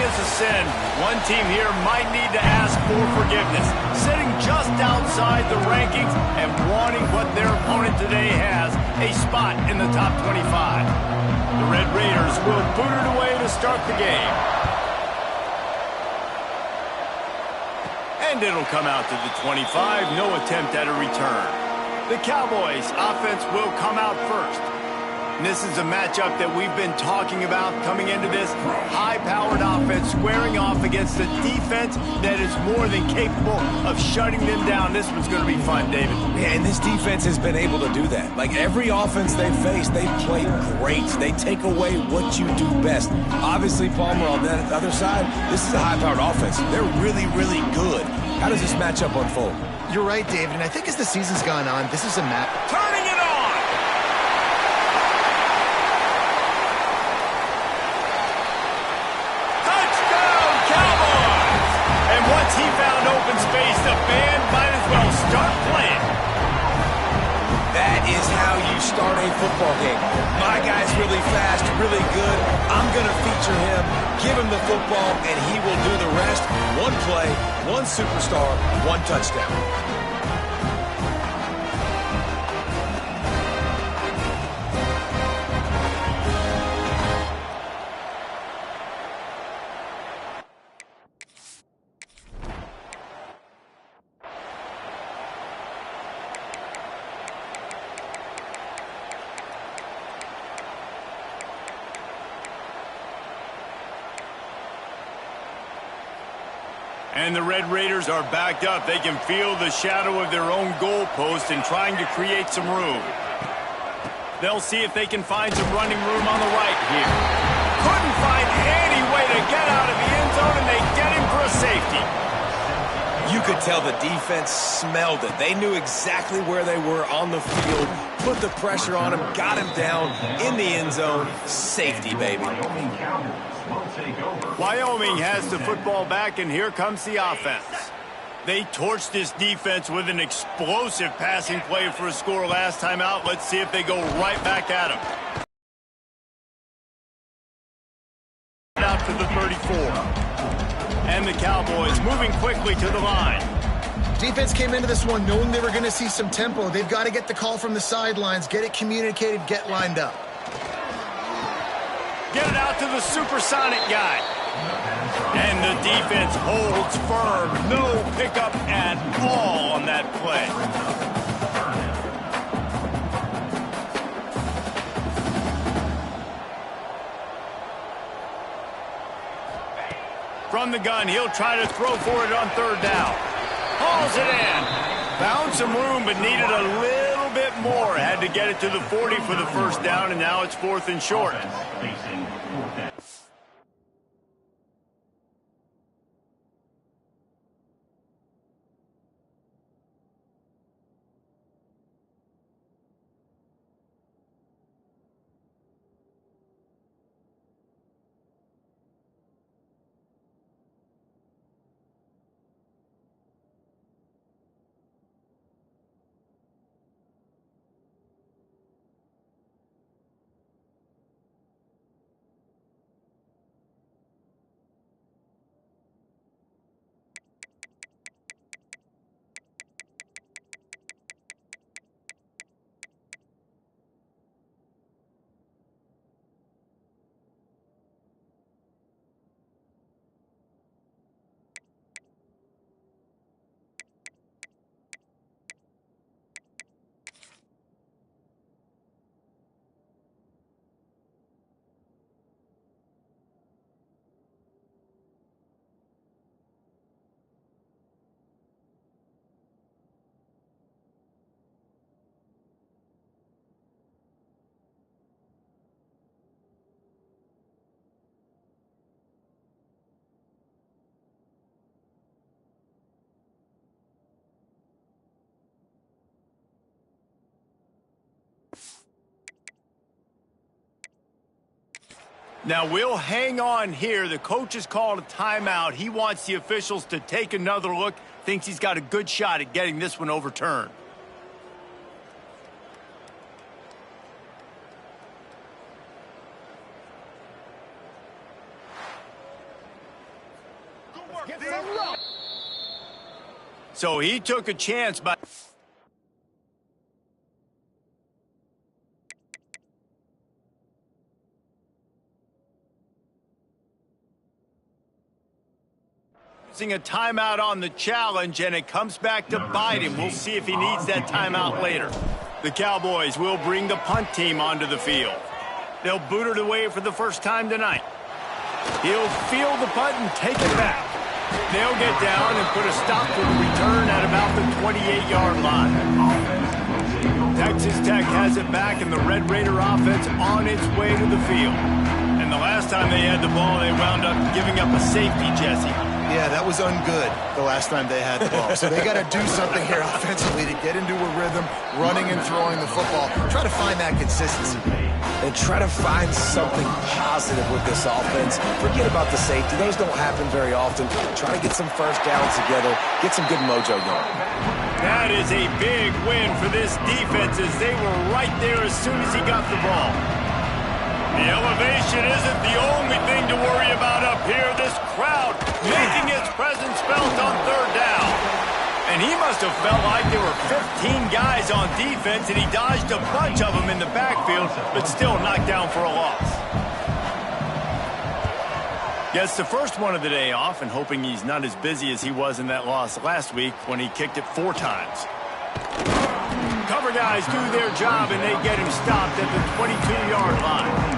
is a sin, one team here might need to ask for forgiveness, sitting just outside the rankings and wanting what their opponent today has, a spot in the top 25. The Red Raiders will boot it away to start the game. And it'll come out to the 25, no attempt at a return. The Cowboys offense will come out first. And this is a matchup that we've been talking about coming into this high-powered offense squaring off against a defense that is more than capable of shutting them down. This one's going to be fun, David. Yeah, and this defense has been able to do that. Like every offense they've faced, they've played great. They take away what you do best. Obviously, Palmer, on that other side, this is a high-powered offense. They're really, really good. How does this matchup unfold? You're right, David, and I think as the season's gone on, this is a match. Turning it on! Once he found open space, the band might as well start playing. That is how you start a football game. My guy's really fast, really good. I'm going to feature him, give him the football, and he will do the rest. One play, one superstar, one touchdown. And the Red Raiders are backed up. They can feel the shadow of their own goalpost and trying to create some room. They'll see if they can find some running room on the right here. Couldn't find any way to get out of the end zone, and they get him for a safety. You could tell the defense smelled it. They knew exactly where they were on the field, put the pressure on him, got him down in the end zone. Safety, baby. Wyoming has the football back, and here comes the offense. They torched this defense with an explosive passing play for a score last time out. Let's see if they go right back at him. Out to the 34. And the Cowboys moving quickly to the line. Defense came into this one knowing they were going to see some tempo. They've got to get the call from the sidelines, get it communicated, get lined up. Get it out to the supersonic guy. And the defense holds firm. No pickup at all on that play. From the gun, he'll try to throw for it on third down. Hauls it in. Found some room, but needed a little bit more. Had to get it to the 40 for the first down, and now it's 4th and short. Now, we'll hang on here. The coach has called a timeout. He wants the officials to take another look. Thinks he's got a good shot at getting this one overturned. So he took a chance by... using a timeout on the challenge, and it comes back to bite him. We'll see if he needs that timeout later. The Cowboys will bring the punt team onto the field. They'll boot it away for the first time tonight. He'll field the punt and take it back. They'll get down and put a stop to the return at about the 28-yard line. Texas Tech has it back, and the Red Raider offense on its way to the field. And the last time they had the ball, they wound up giving up a safety, Jesse. Yeah, that was ungood the last time they had the ball. So they got to do something here offensively to get into a rhythm, running and throwing the football. Try to find that consistency. And try to find something positive with this offense. Forget about the safety. Those don't happen very often. Try to get some first downs together. Get some good mojo going. That is a big win for this defense, as they were right there as soon as he got the ball. The elevation isn't the only thing to worry about up here. This crowd making its presence felt on third down. And he must have felt like there were 15 guys on defense, and he dodged a bunch of them in the backfield, but still knocked down for a loss. Gets the first one of the day off, and hoping he's not as busy as he was in that loss last week when he kicked it 4 times. Cover guys do their job, and they get him stopped at the 22-yard line.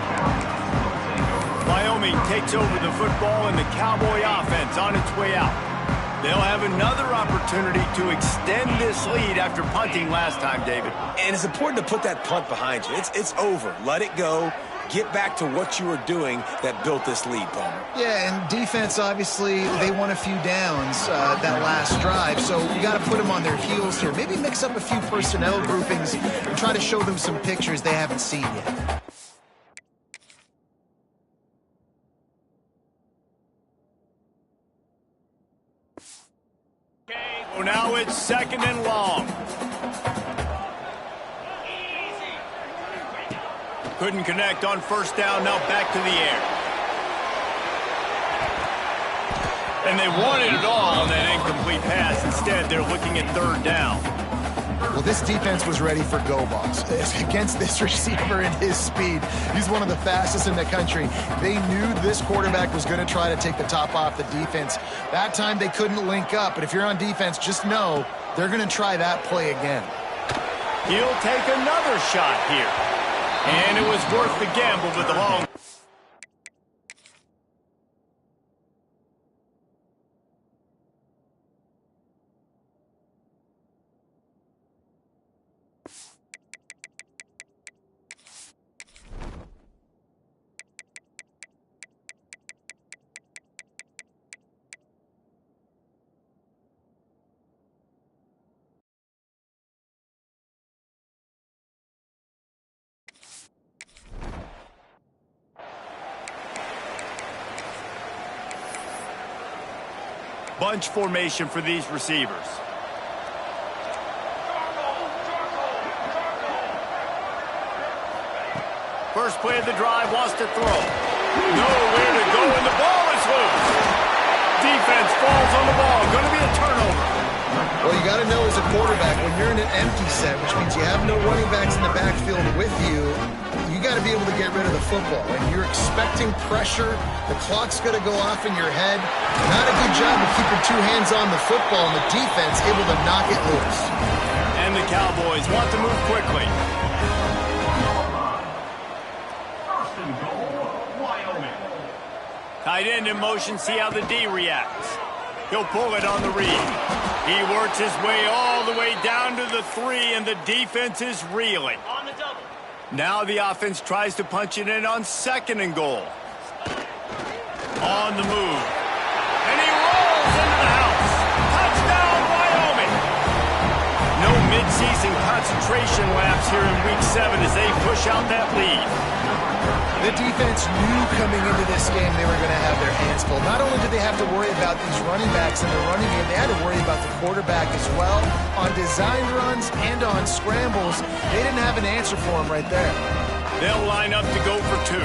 Wyoming takes over the football, and the Cowboy offense on its way out. They'll have another opportunity to extend this lead after punting last time, David. And it's important to put that punt behind you. It's over. Let it go. Get back to what you were doing that built this lead, Palmer. Yeah, and defense, obviously, they won a few downs that last drive, so you got to put them on their heels here. Maybe mix up a few personnel groupings and try to show them some pictures they haven't seen yet. So now it's 2nd and long. Couldn't connect on first down, now back to the air. And they wanted it all on that incomplete pass. Instead, they're looking at 3rd down. Well, this defense was ready for go balls against this receiver and his speed. He's one of the fastest in the country. They knew this quarterback was going to try to take the top off the defense. That time they couldn't link up, but if you're on defense, just know they're going to try that play again. He'll take another shot here. And it was worth the gamble with the long... bunch formation for these receivers. First play of the drive, wants to throw. Nowhere to go, and the ball is loose. Defense falls on the ball. Going to be a turnover. Well, you got to know as a quarterback, when you're in an empty set, which means you have no running backs in the backfield with you, you got to be able to get rid of the football. And you're expecting pressure. The clock's going to go off in your head. Not a good job of keeping 2 hands on the football, and the defense able to knock it loose. And the Cowboys want to move quickly. Tight end in motion, see how the D reacts. He'll pull it on the read. He works his way all the way down to the 3, and the defense is reeling. On the double. Now the offense tries to punch it in on 2nd and goal. On the move. And he rolls into the house. Touchdown, Wyoming. No midseason concentration laps here in Week 7 as they push out that lead. The defense knew coming into this game they were going to have their hands full. Not only did they have to worry about these running backs in the running game, they had to worry about the quarterback as well. On designed runs and on scrambles, they didn't have an answer for him right there. They'll line up to go for 2.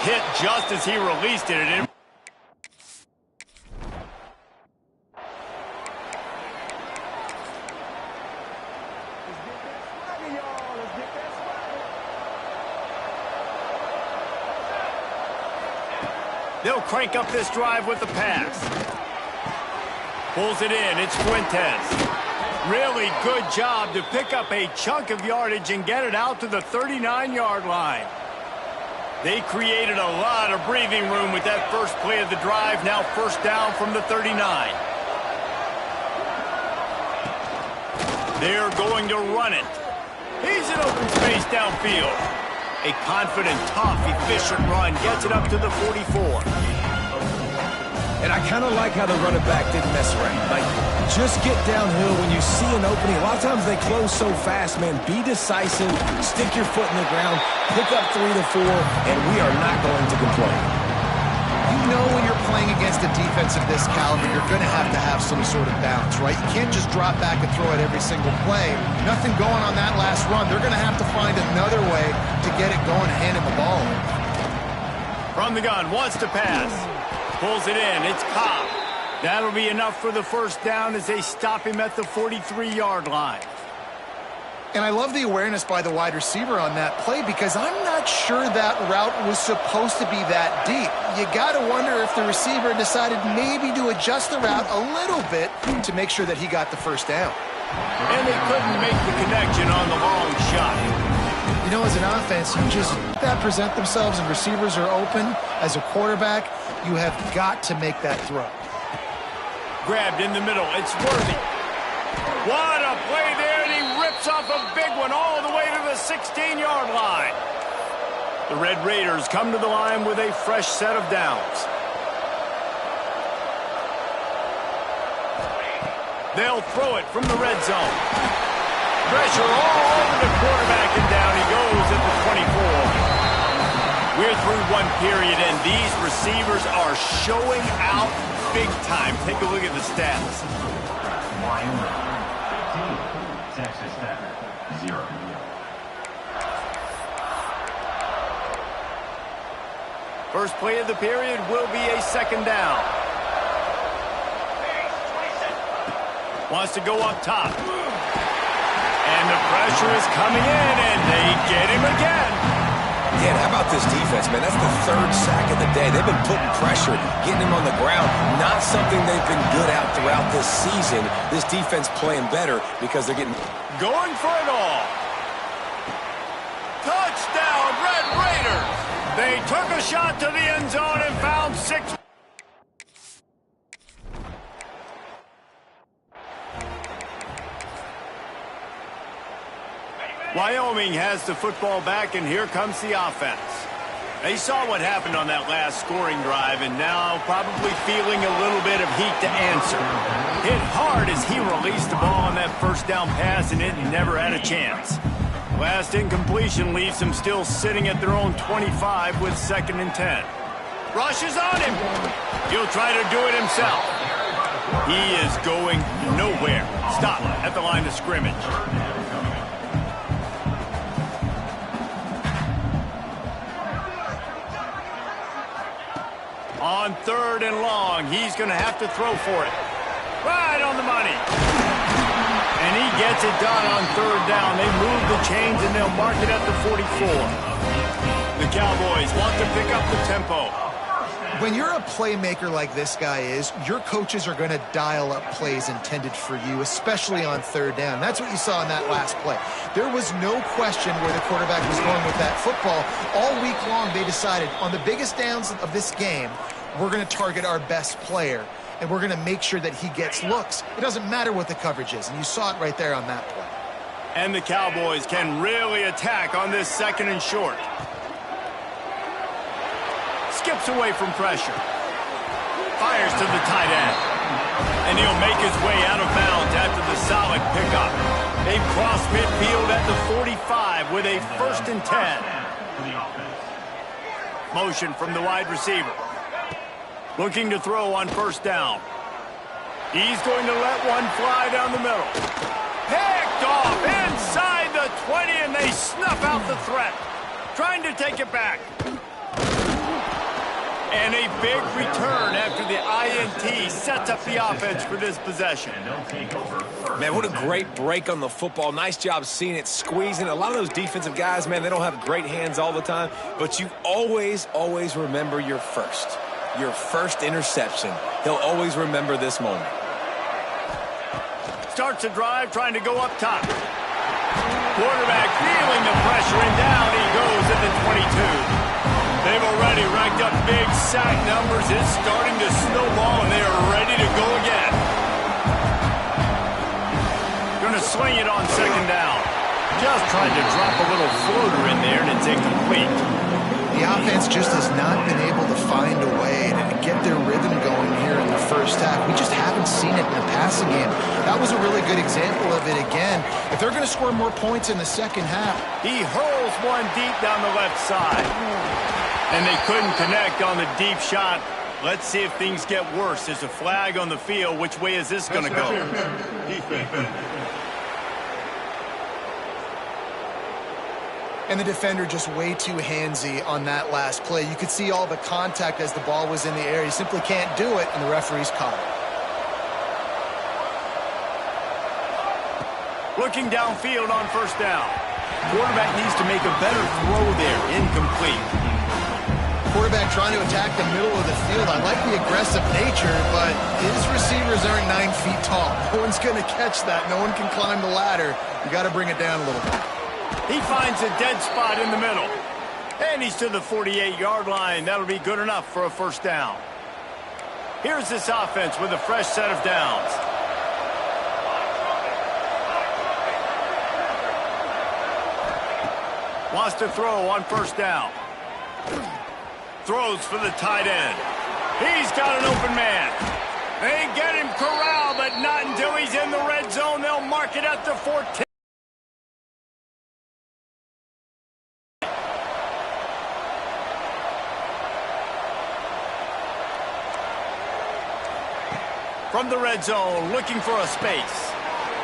hit just as he released it. And they'll crank up this drive with the pass. Pulls it in. It's Fuentes. Really good job to pick up a chunk of yardage and get it out to the 39-yard line. They created a lot of breathing room with that first play of the drive. Now first down from the 39. They're going to run it. He's in open space downfield. A confident, tough, efficient run gets it up to the 44. And I kind of like how the running back didn't mess around. Like, just get downhill when you see an opening. A lot of times they close so fast, man. Be decisive, stick your foot in the ground, pick up 3 to 4, and we are not going to complain. You know when you're playing against a defense of this caliber, you're going to have some sort of balance, right? You can't just drop back and throw it every single play. Nothing going on that last run. They're going to have to find another way to get it going, hand him the ball. From the gun, wants to pass. Pulls it in. It's Cobb. That'll be enough for the first down as they stop him at the 43-yard line. And I love the awareness by the wide receiver on that play because I'm not sure that route was supposed to be that deep. You got to wonder if the receiver decided maybe to adjust the route a little bit to make sure that he got the first down. And they couldn't make the connection on the long shot. You know, as an offense, you just that present themselves and receivers are open. As a quarterback, you have got to make that throw. Grabbed in the middle. It's Worthy. What a play there, and he rips off a big one all the way to the 16-yard line. The Red Raiders come to the line with a fresh set of downs. They'll throw it from the red zone. Pressure all over the quarterback, and down he goes at the 24. We're through one period, and these receivers are showing out big time. Take a look at the stats. Texas Tech, 0. First play of the period will be a second down. Wants to go up top. And the pressure is coming in, and they get him again. Yeah, and how about this defense, man? That's the third sack of the day. They've been putting pressure, getting him on the ground. Not something they've been good at throughout this season. This defense playing better because they're getting... Going for it all. Touchdown, Red Raiders. They took a shot to the end zone and found 6. Wyoming has the football back, and here comes the offense. They saw what happened on that last scoring drive, and now probably feeling a little bit of heat to answer. Hit hard as he released the ball on that first down pass, and it never had a chance. Last incompletion leaves them still sitting at their own 25 with 2nd and 10. Rushes on him. He'll try to do it himself. He is going nowhere. Stop at the line of scrimmage. On 3rd and long, he's going to have to throw for it. Right on the money. And he gets it done on 3rd down. They move the chains, and they'll mark it at the 44. The Cowboys want to pick up the tempo. When you're a playmaker like this guy is, your coaches are going to dial up plays intended for you, especially on 3rd down. That's what you saw in that last play. There was no question where the quarterback was going with that football. All week long, they decided on the biggest downs of this game, we're going to target our best player, and we're going to make sure that he gets looks. It doesn't matter what the coverage is, and you saw it right there on that play. And the Cowboys can really attack on this 2nd and short. Skips away from pressure. Fires to the tight end. And he'll make his way out of bounds after the solid pickup. They've crossed midfield at the 45 with a 1st and 10. Motion from the wide receiver. Looking to throw on 1st down. He's going to let one fly down the middle. Picked off inside the 20, and they snuff out the threat. Trying to take it back. And a big return after the INT sets up the offense for this possession. Man, what a great break on the football. Nice job seeing it, squeezing. A lot of those defensive guys, man, they don't have great hands all the time, but you always, always remember your first interception. He'll always remember this moment. Starts a drive trying to go up top. Quarterback feeling the pressure, and down he goes at the 22. They've already racked up big sack numbers. It's starting to snowball, and they are ready to go again. Going to swing it on second down. Just tried to drop a little floater in there, and it's incomplete. The offense just has not been able to find a way to get their rhythm going here in the first half. We just haven't seen it in the passing game. That was a really good example of it again. If they're going to score more points in the second half. He hurls one deep down the left side. And they couldn't connect on the deep shot. Let's see if things get worse. There's a flag on the field. Which way is this going to go? And the defender just way too handsy on that last play. You could see all the contact as the ball was in the air. He simply can't do it, and the referee's caught it. Looking downfield on first down. Quarterback needs to make a better throw there. Incomplete. Quarterback trying to attack the middle of the field. I like the aggressive nature, but his receivers aren't 9 feet tall. No one's going to catch that. No one can climb the ladder. You got to bring it down a little bit. He finds a dead spot in the middle. And he's to the 48-yard line. That'll be good enough for a first down. Here's this offense with a fresh set of downs. Wants to throw on first down. Throws for the tight end. He's got an open man. They get him corralled, but not until he's in the red zone. They'll mark it at the 14. From the red zone, looking for a space.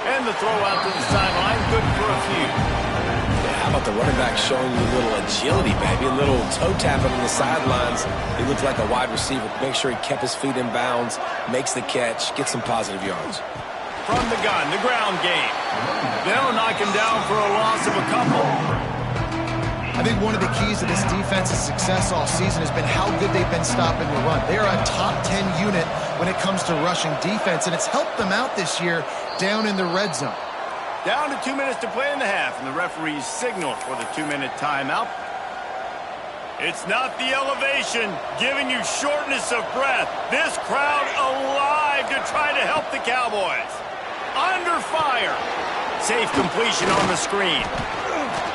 And the throw out to the sideline, good for a few. How about the running back showing you a little agility, baby? A little toe tapping on the sidelines. He looked like a wide receiver. Make sure he kept his feet in bounds, makes the catch, gets some positive yards. From the gun, the ground game. They'll knock him down for a loss of a couple. I think one of the keys to this defense's success all season has been how good they've been stopping the run. They are a top 10 unit when it comes to rushing defense, and it's helped them out this year down in the red zone. Down to 2 minutes to play in the half, and the referees signal for the 2-minute timeout. It's not the elevation giving you shortness of breath. This crowd alive to try to help the Cowboys. Under fire. Safe completion on the screen.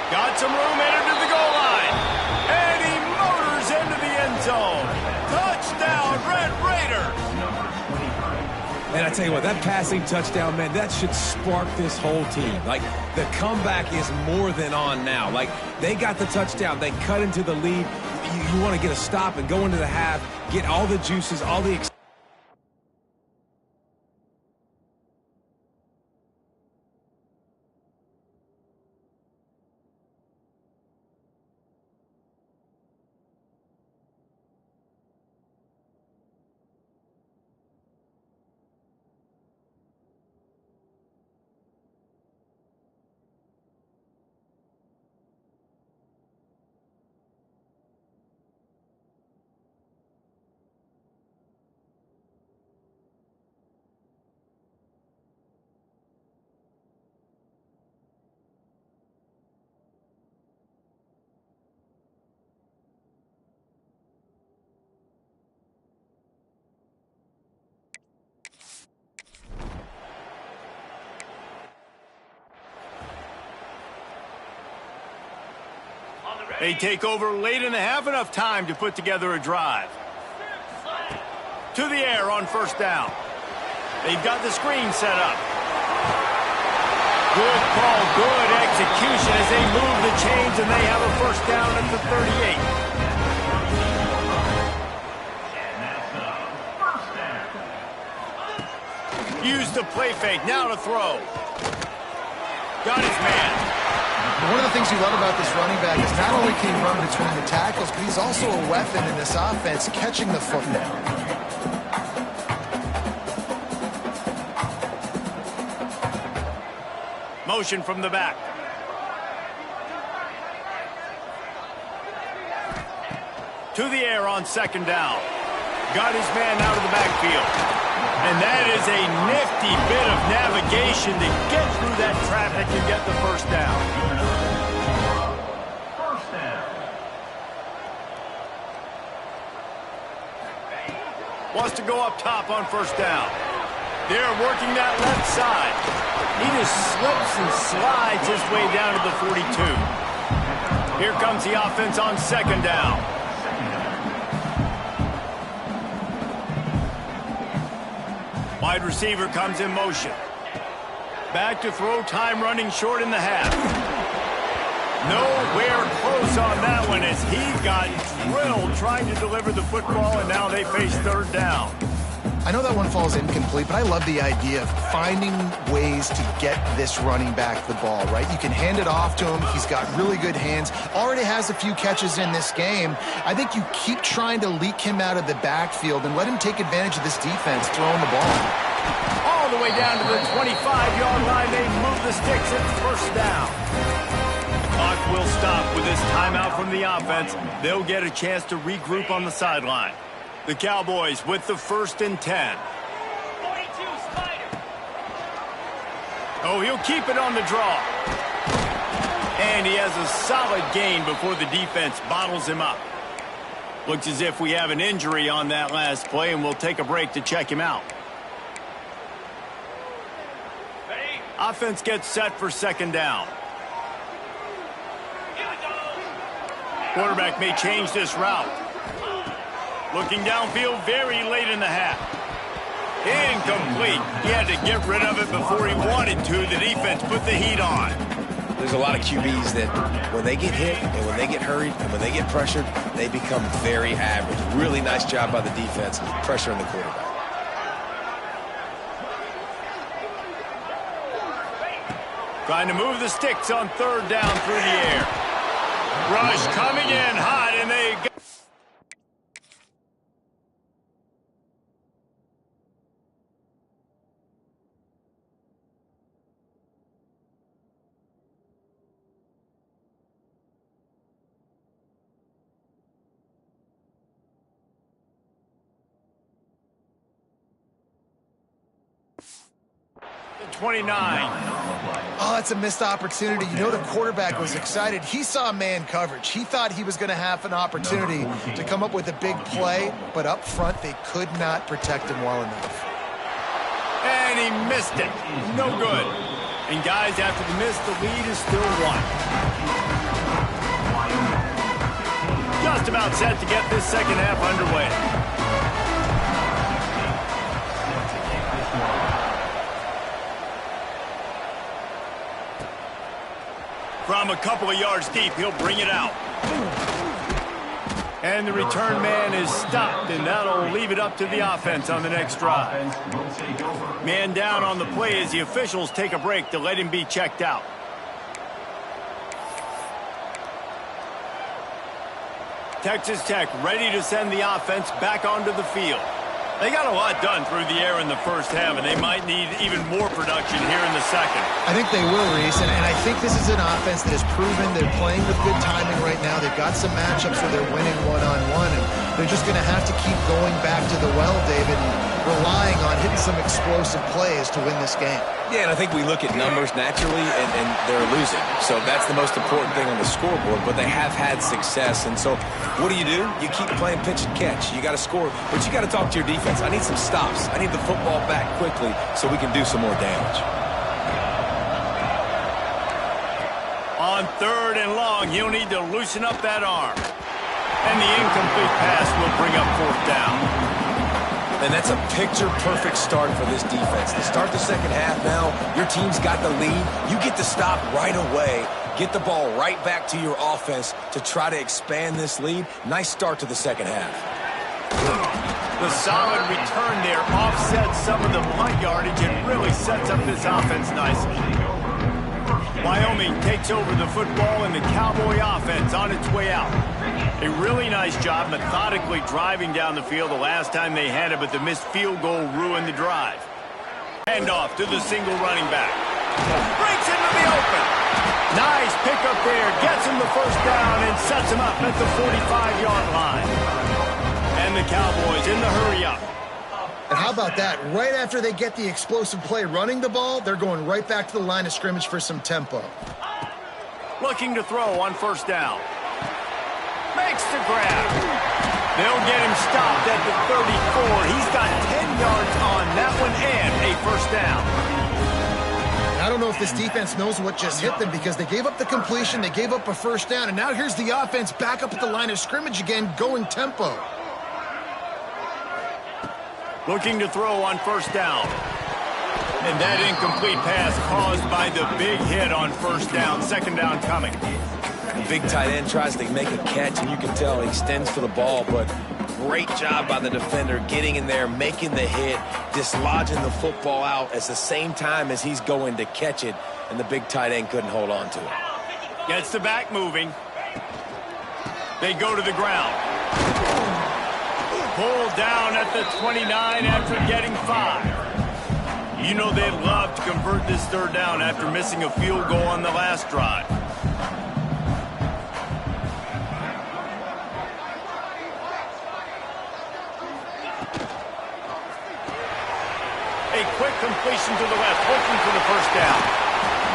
Got some room, entered to the goal line. And he motors into the end zone. Touchdown, Red Raiders. And I tell you what, that passing touchdown, man, that should spark this whole team. Like, the comeback is more than on now. Like, they got the touchdown. They cut into the lead. You want to get a stop and go into the half, get all the juices, all the They take over late in the half, enough time to put together a drive. To the air on first down. They've got the screen set up. Good call, good execution as they move the chains, and they have a first down at the 38. Use the play fake, now to throw. Got his man. But one of the things you love about this running back is not only can he run between the tackles, but he's also a weapon in this offense catching the football. Motion from the back. To the air on second down. Got his man out of the backfield. And that is a nifty bit of navigation to get through that traffic and get the first down. First down. Wants to go up top on first down. They're working that left side. He just slips and slides his way down to the 42. Here comes the offense on second down. Wide receiver comes in motion. Back to throw, time running short in the half. Nowhere close on that one as he got drilled trying to deliver the football, and now they face third down. I know that one falls incomplete, but I love the idea of finding ways to get this running back the ball, right? You can hand it off to him. He's got really good hands. Already has a few catches in this game. I think you keep trying to leak him out of the backfield and let him take advantage of this defense throwing the ball. All the way down to the 25-yard line. They move the sticks. It's first down. Clock will stop with this timeout from the offense. They'll get a chance to regroup on the sideline. The Cowboys with the 1st and 10. 42, Spider. Oh, he'll keep it on the draw. And he has a solid gain before the defense bottles him up. Looks as if we have an injury on that last play, and we'll take a break to check him out. Ready? Offense gets set for second down. Here we go. Quarterback may change this route. Looking downfield very late in the half. Incomplete. He had to get rid of it before he wanted to. The defense put the heat on. There's a lot of QBs that when they get hit and when they get hurried and when they get pressured, they become very average. Really nice job by the defense pressuring the quarterback. Trying to move the sticks on third down through the air. Rush coming in hot, and they go. The 29. Oh, that's a missed opportunity. You know the quarterback was excited. He saw man coverage. He thought he was going to have an opportunity to come up with a big play, but up front they could not protect him well enough. And he missed it. No good. And guys, after the miss, the lead is still one. Just about set to get this second half underway. From a couple of yards deep, he'll bring it out. And the return man is stopped, and that'll leave it up to the offense on the next drive. Man down on the play as the officials take a break to let him be checked out. Texas Tech ready to send the offense back onto the field. They got a lot done through the air in the first half, and they might need even more production here in the second. I think they will, Reese, and I think this is an offense that has proven they're playing with good timing right now. They've got some matchups where they're winning one-on-one, and they're just going to have to keep going back to the well, David, and relying on hitting some explosive plays to win this game. Yeah, and I think we look at numbers naturally, and they're losing. So that's the most important thing on the scoreboard, but they have had success. And so what do? You keep playing pitch and catch. You got to score, but you got to talk to your defense. I need some stops. I need the football back quickly so we can do some more damage. On third and long, he'll need to loosen up that arm. And the incomplete pass will bring up fourth down. And that's a picture-perfect start for this defense. To start the second half now, your team's got the lead. You get to stop right away, get the ball right back to your offense to try to expand this lead. Nice start to the second half. The solid return there offsets some of the punt yardage and really sets up this offense nicely. Wyoming takes over the football and the Cowboy offense on its way out. A really nice job methodically driving down the field the last time they had it, but the missed field goal ruined the drive. Handoff to the single running back. Breaks into the open. Nice pickup there. Gets him the first down and sets him up at the 45-yard line. And the Cowboys in the hurry up. And how about that? Right after they get the explosive play running the ball, they're going right back to the line of scrimmage for some tempo. Looking to throw on first down. Makes the grab. They'll get him stopped at the 34. He's got 10 yards on that one and a first down. I don't know if this defense knows what just hit them because they gave up the completion, they gave up a first down, and now here's the offense back up at the line of scrimmage again, going tempo. Looking to throw on first down. And that incomplete pass caused by the big hit on first down. Second down coming. Big tight end tries to make a catch, and you can tell he extends for the ball, but great job by the defender getting in there, making the hit, dislodging the football out at the same time as he's going to catch it, and the big tight end couldn't hold on to it. Gets the back moving. They go to the ground. Pulled down at the 29 after getting 5. You know they'd love to convert this third down after missing a field goal on the last drive. A quick completion to the left, looking for the first down.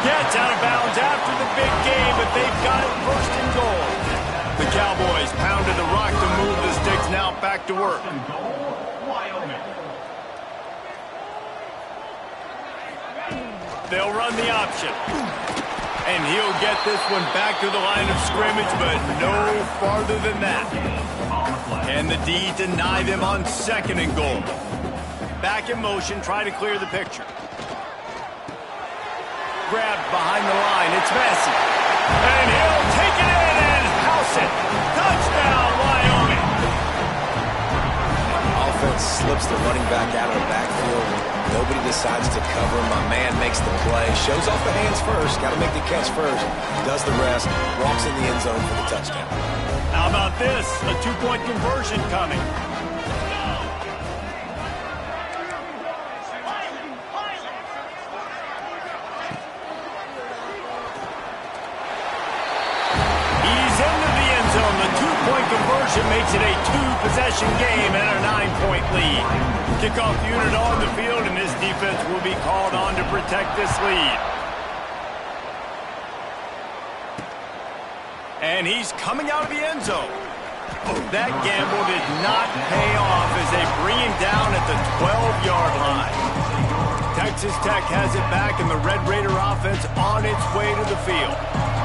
Gets out of bounds after the big game, but they've got it first and goal. The Cowboys pounded the rock to move the sticks, now back to work. They'll run the option. And he'll get this one back to the line of scrimmage, but no farther than that. And the D deny them on second and goal. Back in motion, try to clear the picture. Grabbed behind the line, it's Massey. And he'll take it in and house it. Touchdown, Wyoming. Offense slips the running back out of the backfield. Nobody decides to cover him. My man makes the play. Shows off the hands first. Got to make the catch first. Does the rest. Walks in the end zone for the touchdown. How about this? A two-point conversion coming. Conversion makes it a two-possession game and a 9-point lead. Kickoff unit on the field, and this defense will be called on to protect this lead. And he's coming out of the end zone. That gamble did not pay off as they bring him down at the 12-yard line. Texas Tech has it back, and the Red Raider offense on its way to the field.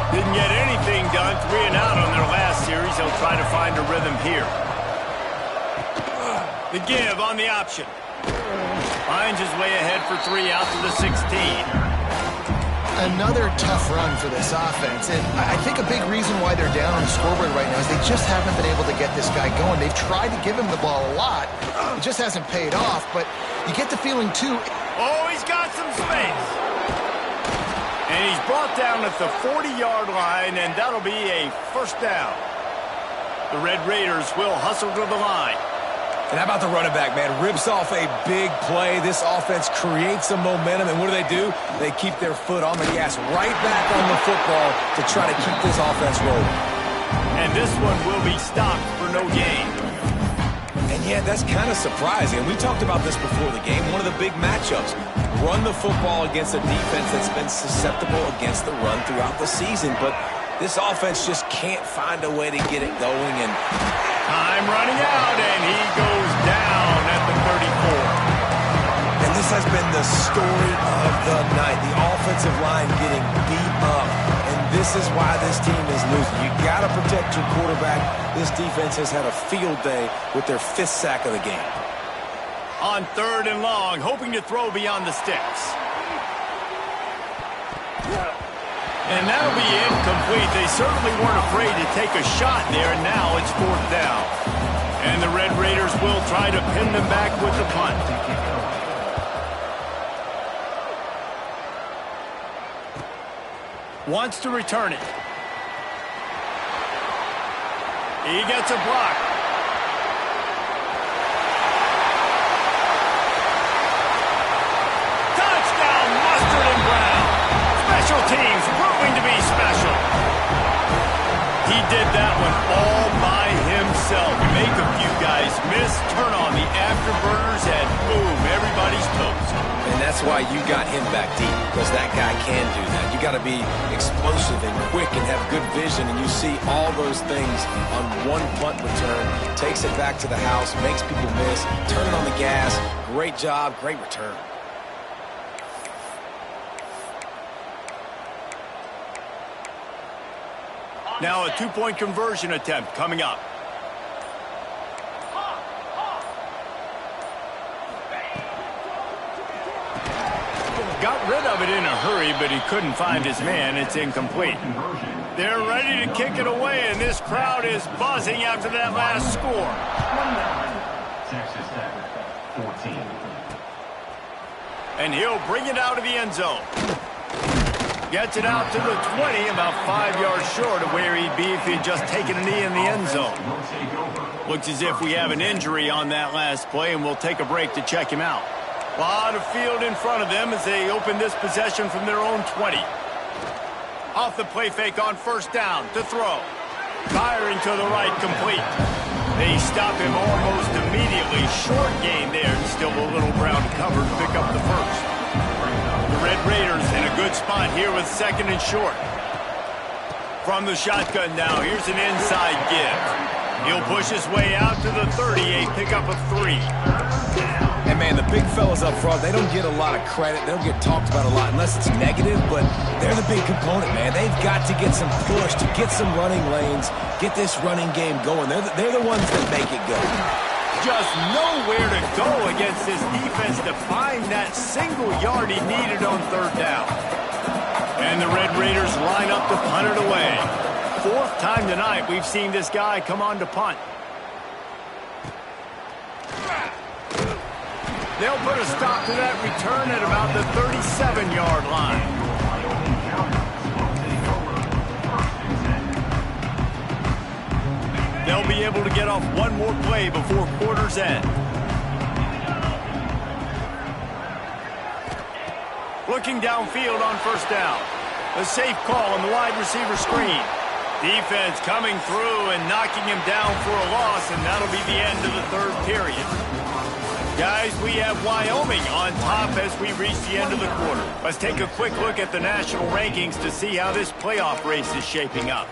Didn't get anything done, 3 and out on their last series. He'll try to find a rhythm here. The give on the option. Finds his way ahead for 3 out to the 16. Another tough run for this offense. And I think a big reason why they're down on the scoreboard right now is they just haven't been able to get this guy going. They've tried to give him the ball a lot. It just hasn't paid off, but you get the feeling, too. Oh, he's got some space. And he's brought down at the 40-yard line, and that'll be a first down. The Red Raiders will hustle to the line. And how about the running back, man? Rips off a big play. This offense creates some momentum, and what do? They keep their foot on the gas right back on the football to try to keep this offense rolling. And this one will be stopped for no gain. And yeah, that's kind of surprising. We talked about this before the game. One of the big matchups. Run the football against a defense that's been susceptible against the run throughout the season. But this offense just can't find a way to get it going. And time running out, and he goes down at the 34. And this has been the story of the night. The offensive line getting beat up. And this is why this team is losing. You got to protect your quarterback. This defense has had a field day with their 5th sack of the game. On 3rd and long, hoping to throw beyond the sticks. And that'll be incomplete. They certainly weren't afraid to take a shot there, and now it's 4th down. And the Red Raiders will try to pin them back with the punt. Wants to return it. He gets a block. Touchdown, Mustard and Brown. Special teams proving to be special. He did that one all by himself. Make a few guys miss, turn on the afterburners, and boom, everybody's toast. And that's why you got him back deep, because that guy can do that. You got to be explosive and quick and have good vision, and you see all those things on one punt return. Takes it back to the house, makes people miss, turn it on the gas. Great job, great return. Now a two-point conversion attempt coming up. Got rid of it in a hurry, but he couldn't find his man. It's incomplete. They're ready to kick it away, and this crowd is buzzing after that last score. Texas Tech, 14. And he'll bring it out of the end zone. Gets it out to the 20, about 5 yards short of where he'd be if he'd just taken a knee in the end zone. Looks as if we have an injury on that last play, and we'll take a break to check him out. A lot of field in front of them as they open this possession from their own 20. Off the play fake on first down to throw. Firing to the right, complete. They stop him almost immediately. Short gain there, and still a little ground to cover to pick up the first. The Red Raiders in a good spot here with second and short. From the shotgun now, here's an inside give. He'll push his way out to the 38, pick up a 3. And, man, the big fellas up front, they don't get a lot of credit. They don't get talked about a lot unless it's negative, but they're the big component, man. They've got to get some push, to get some running lanes, get this running game going. They're the ones that make it go. Just nowhere to go against this defense to find that single yard he needed on third down. And the Red Raiders line up to punt it away. Fourth time tonight we've seen this guy come on to punt. They'll put a stop to that return at about the 37-yard line. They'll be able to get off one more play before quarter's end. Looking downfield on first down. A safe call on the wide receiver screen. Defense coming through and knocking him down for a loss, and that'll be the end of the third period. Guys, we have Wyoming on top as we reach the end of the quarter. Let's take a quick look at the national rankings to see how this playoff race is shaping up.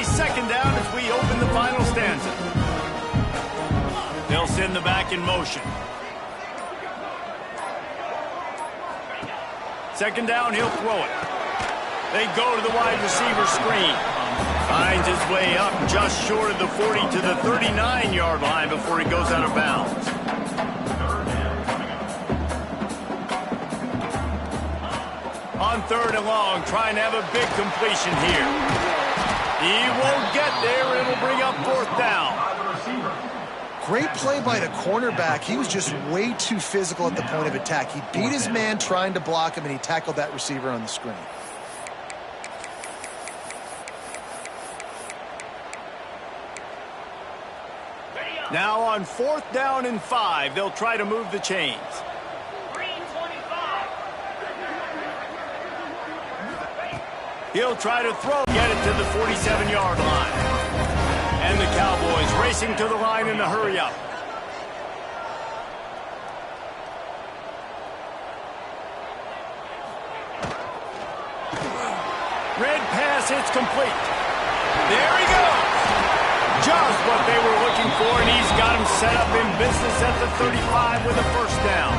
Second down as we open the final stanza. They'll send the back in motion. Second down, he'll throw it. They go to the wide receiver screen. Finds his way up just short of the 40 to the 39-yard line before he goes out of bounds. On third and long, trying to have a big completion here. He won't get there. It'll bring up fourth down. Great play by the cornerback. He was just way too physical at the point of attack. He beat his man trying to block him, and he tackled that receiver on the screen. Now on fourth down and 5, they'll try to move the chains. He'll try to throw, get it to the 47-yard line. And the Cowboys racing to the line in a hurry-up. Red pass hits complete. There he goes. Just what they were looking for, and he's got him set up in business at the 35 with a first down.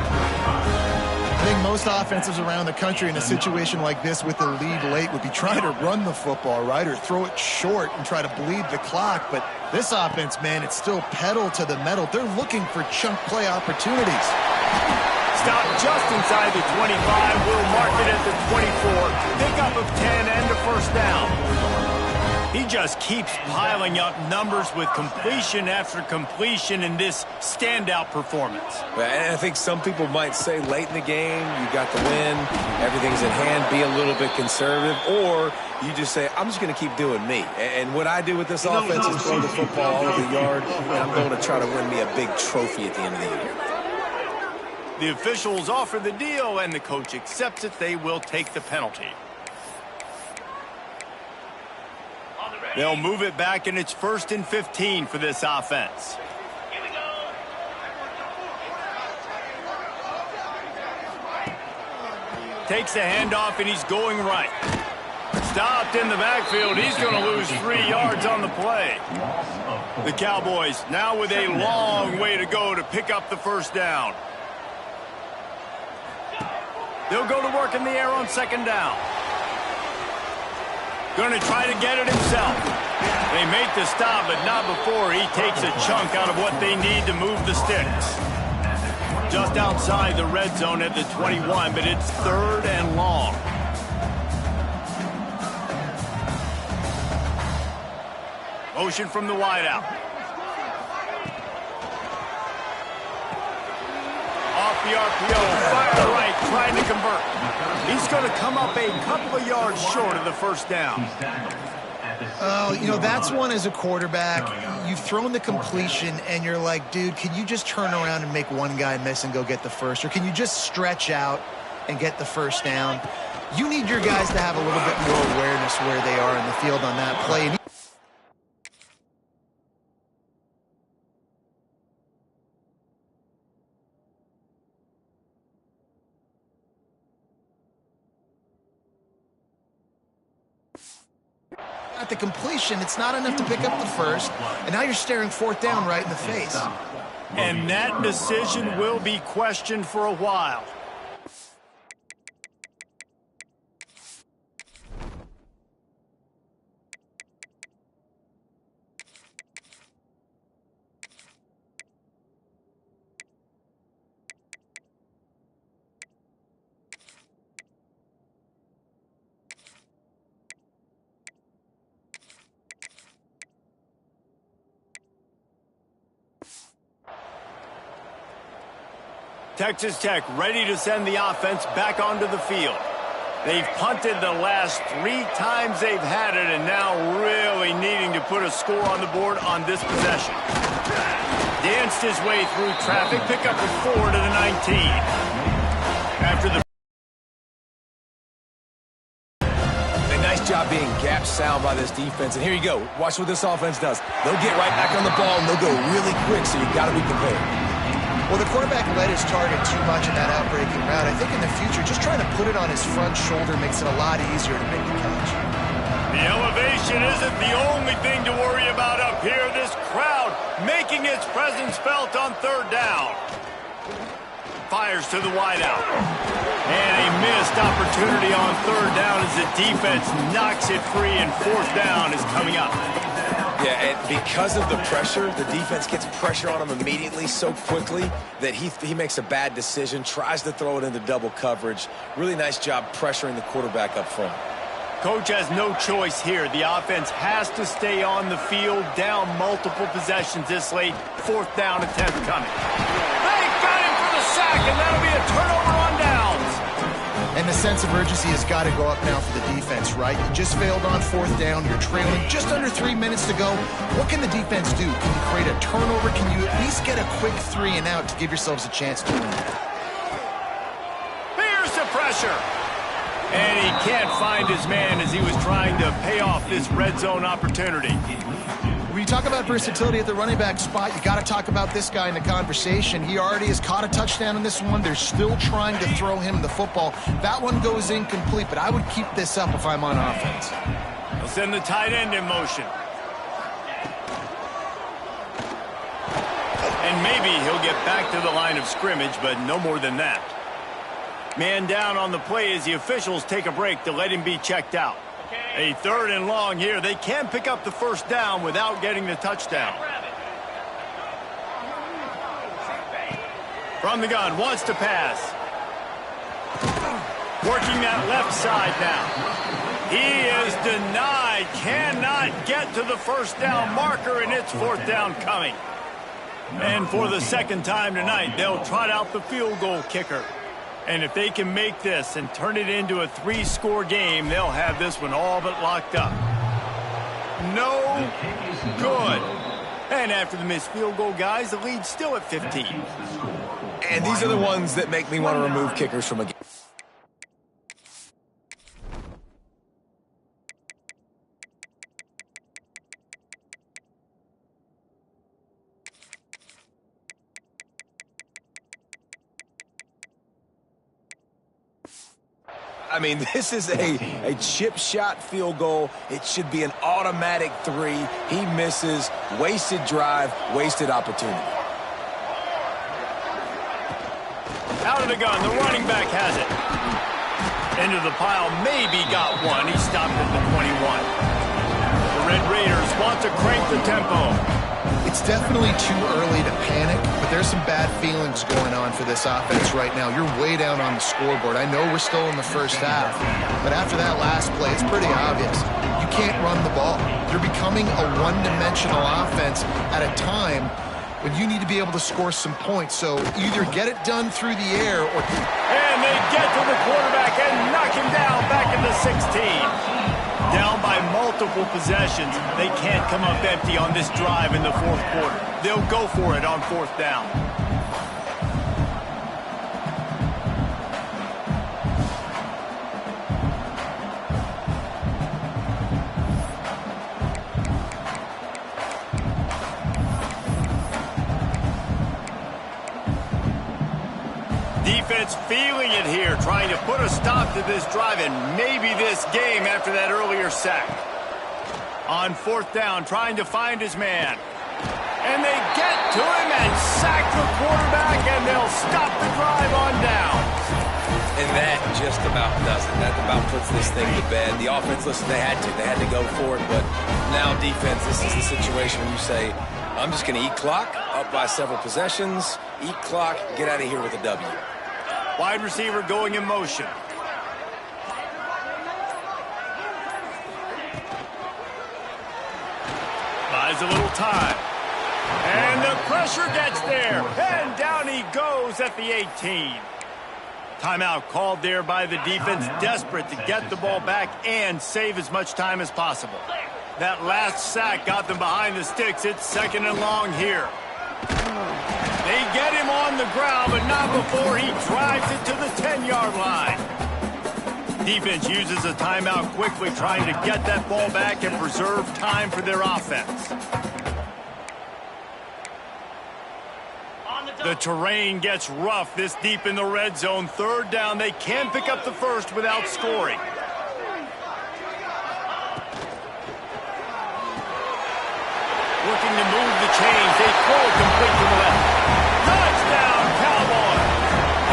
I think most offenses around the country in a situation like this with the lead late would be trying to run the football, right, or throw it short and try to bleed the clock. But this offense, man, it's still pedal to the metal. They're looking for chunk play opportunities. Stop just inside the 25. We'll mark it at the 24. Pickup of 10 and a first down. He just keeps piling up numbers with completion after completion in this standout performance. And I think some people might say late in the game, you got the win, everything's in hand, be a little bit conservative, or you just say, I'm just going to keep doing me. And what I do with this offense is throw the football all over the yard, and I'm going to try to win me a big trophy at the end of the year. The officials offer the deal, and the coach accepts it. They will take the penalty. They'll move it back, and it's 1st and 15 for this offense. Here we go. Takes the handoff, and he's going right. Stopped in the backfield. He's going to lose 3 yards on the play. The Cowboys now with a long way to go to pick up the first down. They'll go to work in the air on 2nd down. Going to try to get it himself. They make the stop, but not before he takes a chunk out of what they need to move the sticks. Just outside the red zone at the 21, but it's 3rd and long. Motion from the wideout. Off the RPO, fire right, trying to convert. He's going to come up a couple of yards short of the first down. Oh, you know, that's one as a quarterback. You've thrown the completion, and you're like, dude, can you just turn around and make one guy miss and go get the first? Or can you just stretch out and get the first down? You need your guys to have a little bit more awareness where they are in the field on that play. At the completion, it's not enough to pick up the first, and now you're staring 4th down right in the face. And that decision will be questioned for a while. Texas Tech ready to send the offense back onto the field. They've punted the last 3 times they've had it, and now really needing to put a score on the board on this possession. Danced his way through traffic, pick up a 4 to the 19. After the Nice job being gap sound by this defense. And here you go. Watch what this offense does. They'll get right back on the ball, and they'll go really quick, so you got to be prepared. Well, the quarterback let his target too much in that outbreaking route. I think in the future, just trying to put it on his front shoulder makes it a lot easier to make the catch. The elevation isn't the only thing to worry about up here. This crowd making its presence felt on 3rd down. Fires to the wideout. And a missed opportunity on 3rd down as the defense knocks it free, and 4th down is coming up. Yeah, and because of the pressure, the defense gets pressure on him immediately so quickly that he makes a bad decision, tries to throw it into double coverage. Really nice job pressuring the quarterback up front. Coach has no choice here. The offense has to stay on the field, down multiple possessions this late. 4th down attempt coming. They got him for the sack, and that'll be a turnover on downs. And the sense of urgency has got to go up now for the defense, right? You just failed on 4th down. You're trailing just under 3 minutes to go. What can the defense do? Can you create a turnover? Can you at least get a quick 3 and out to give yourselves a chance to win? Here's the pressure. And he can't find his man as he was trying to pay off this red zone opportunity. When you talk about versatility at the running back spot, you got to talk about this guy in the conversation. He already has caught a touchdown in this one. They're still trying to throw him the football. That one goes incomplete, but I would keep this up if I'm on offense. They'll send the tight end in motion. And maybe he'll get back to the line of scrimmage, but no more than that. Man down on the play as the officials take a break to let him be checked out. A 3rd and long here. They can pick up the first down without getting the touchdown. From the gun, wants to pass. Working that left side now. He is denied. Cannot get to the first down marker, and it's fourth down coming. And for the second time tonight, they'll trot out the field goal kicker. And if they can make this and turn it into a 3-score game, they'll have this one all but locked up. No good. And after the missed field goal, guys, the lead's still at 15. And these are the ones that make me want to remove kickers from a game. I mean, this is a chip shot field goal. It should be an automatic 3. He misses. Wasted drive, wasted opportunity. Out of the gun, the running back has it. Into the pile, maybe got one. He stopped at the 21. The Red Raiders want to crank the tempo. It's definitely too early to panic, but there's some bad feelings going on for this offense right now. You're way down on the scoreboard. I know we're still in the first half, but after that last play, it's pretty obvious. You can't run the ball. You're becoming a one-dimensional offense at a time when you need to be able to score some points. So either get it done through the air or... And they get to the quarterback and knock him down back in the 16. Down by multiple possessions. They can't come up empty on this drive in the fourth quarter. They'll go for it on fourth down. Defense feeling it here, trying to put a stop to this drive and maybe this game after that earlier sack. On fourth down, trying to find his man. And they get to him and sack the quarterback, and they'll stop the drive on down. And that just about does it. That about puts this thing to bed. The offense, listen, they had to go for it, but now defense, this is the situation where you say, I'm just going to eat clock, up by several possessions, eat clock, get out of here with a W. Wide receiver going in motion. Buys a little time. And the pressure gets there. And down he goes at the 18. Timeout called there by the defense, desperate to get the ball back and save as much time as possible. That last sack got them behind the sticks. It's second and long here. They get him on the ground, but not before he drives it to the 10-yard line. Defense uses a timeout quickly, trying to get that ball back and preserve time for their offense. The terrain gets rough this deep in the red zone. Third down, they can pick up the first without scoring. Looking to move the chains. They throw it complete to the left. Touchdown, Cowboys!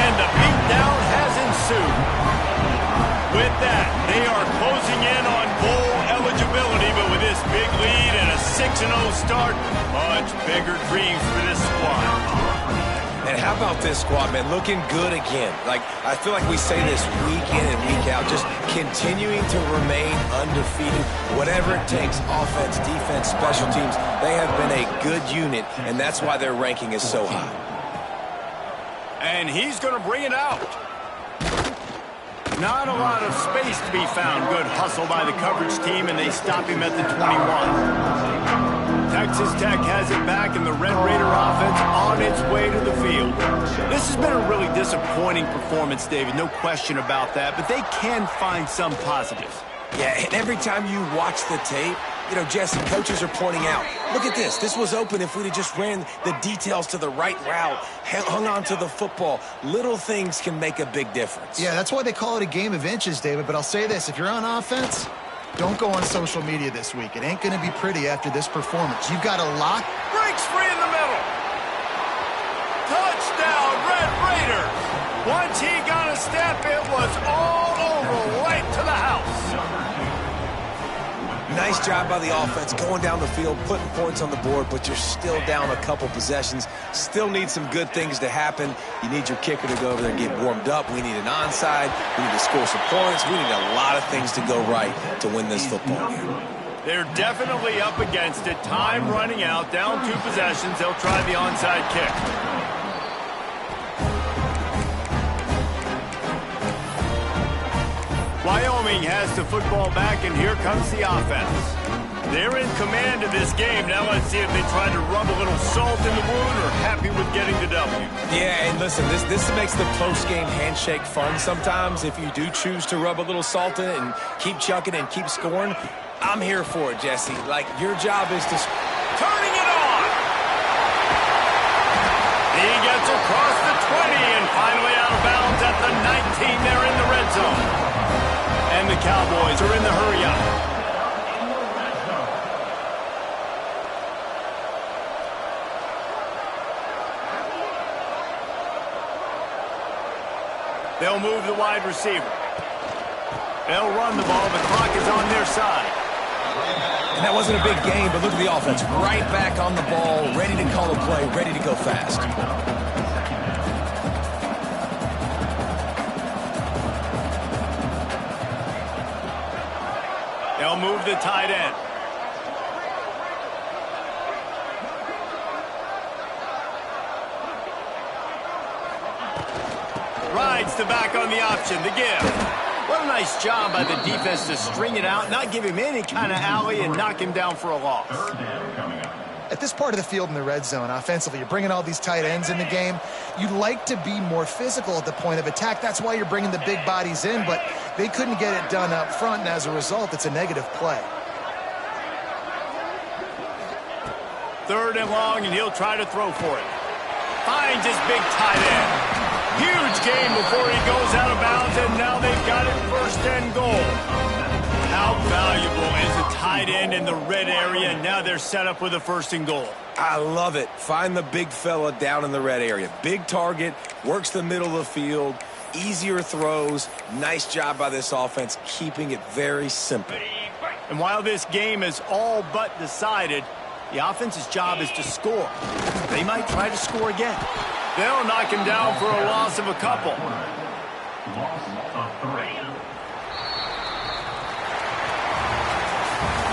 And the beatdown has ensued. With that, they are closing in on bowl eligibility, but with this big lead and a 6-0 start, much bigger dreams for this squad. And how about this squad, man? Looking good again. Like, I feel like we say this week in and week out, just continuing to remain undefeated. Whatever it takes, offense, defense, special teams, they have been a good unit, and that's why their ranking is so high. And he's going to bring it out. Not a lot of space to be found. Good hustle by the coverage team, and they stop him at the 21. Texas Tech has it back, and the Red Raider offense on its way to the field. This has been a really disappointing performance, David, no question about that, but they can find some positives. Yeah, and every time you watch the tape, you know, Jesse, coaches are pointing out, look at this. This was open if we'd have just ran the details to the right route, hung on to the football. Little things can make a big difference. Yeah, that's why they call it a game of inches, David, but I'll say this. If you're on offense, don't go on social media this week. It ain't going to be pretty after this performance. You've got a lock. Breaks free in the middle. Touchdown, Red Raiders. Once he got a step, it was all over, right to the house. Nice job by the offense going down the field, putting points on the board, but you're still down a couple possessions. Still need some good things to happen. You need your kicker to go over there and get warmed up. We need an onside. We need to score some points. We need a lot of things to go right to win this football game. They're definitely up against it. Time running out, down 2 possessions. They'll try the onside kick. Wyoming has the football back, and here comes the offense. They're in command of this game. Now let's see if they try to rub a little salt in the wound or happy with getting the W. Yeah, and listen, this makes the post-game handshake fun sometimes. If you do choose to rub a little salt in it and keep chucking and keep scoring, I'm here for it, Jesse. Like, your job is to... Turning it on! He gets across the 20 and finally out of bounds at the 19. They're in the red zone. And the Cowboys are in the hurry-up. They'll move the wide receiver. They'll run the ball. The clock is on their side. And that wasn't a big game, but look at the offense. Right back on the ball, ready to call a play, ready to go fast. They'll move the tight end. Rides the back on the option, the give. What a nice job by the defense to string it out, not give him any kind of alley, and knock him down for a loss. At this part of the field in the red zone, offensively, you're bringing all these tight ends in the game. You'd like to be more physical at the point of attack. That's why you're bringing the big bodies in, but they couldn't get it done up front, and as a result, it's a negative play. 3rd and long, and he'll try to throw for it. Finds his big tight end. Huge game before he goes out of bounds, and now they've got it 1st and goal. How valuable is a tight end in the red area, and now they're set up with a 1st and goal. I love it. Find the big fella down in the red area. Big target, works the middle of the field, easier throws. Nice job by this offense, keeping it very simple. And while this game is all but decided, the offense's job is to score. They might try to score again. They'll knock him down for a loss of a couple. Loss of 3.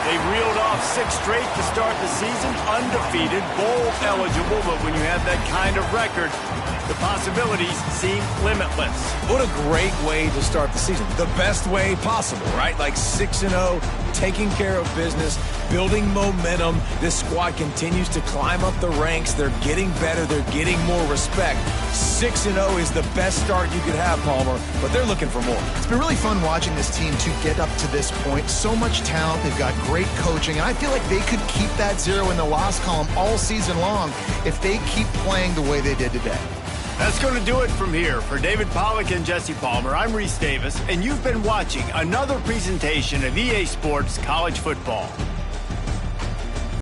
They reeled off 6 straight to start the season, undefeated, bowl eligible, but when you have that kind of record, the possibilities seem limitless. What a great way to start the season. The best way possible, right? Like 6-0, taking care of business, building momentum. This squad continues to climb up the ranks. They're getting better. They're getting more respect. 6-0 is the best start you could have, Palmer, but they're looking for more. It's been really fun watching this team to get up to this point. So much talent. They've got great coaching, and I feel like they could keep that 0 in the loss column all season long if they keep playing the way they did today. That's going to do it from here. For David Pollack and Jesse Palmer, I'm Reese Davis, and you've been watching another presentation of EA Sports College Football.